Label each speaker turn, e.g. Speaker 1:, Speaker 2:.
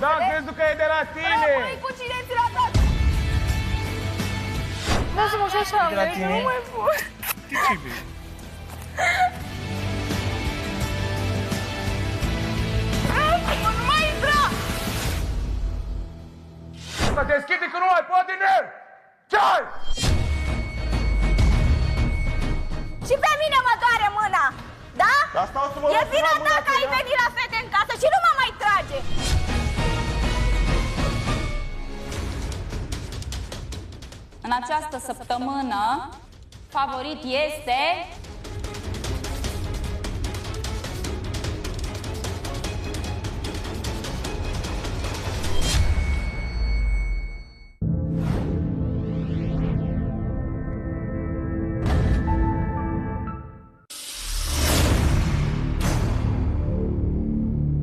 Speaker 1: Da, am crezut că e de la tine!
Speaker 2: Rămâi cu cine ți l-a dat!
Speaker 3: Lasă-mă și așa,
Speaker 1: De la
Speaker 3: că
Speaker 1: tine?
Speaker 3: nu mai pot.
Speaker 1: De ce vrei?
Speaker 2: Nu mai intra!
Speaker 1: Să deschide că nu mai pot din el! Ce-ai?
Speaker 2: Și pe mine mă doare mâna! Da?
Speaker 1: Asta o să mă
Speaker 2: E
Speaker 1: las
Speaker 2: vina
Speaker 1: la mâna
Speaker 2: ta că ai
Speaker 1: ta, da?
Speaker 2: venit la fete în casă și nu mă mai trage!
Speaker 4: În această săptămână, favorit este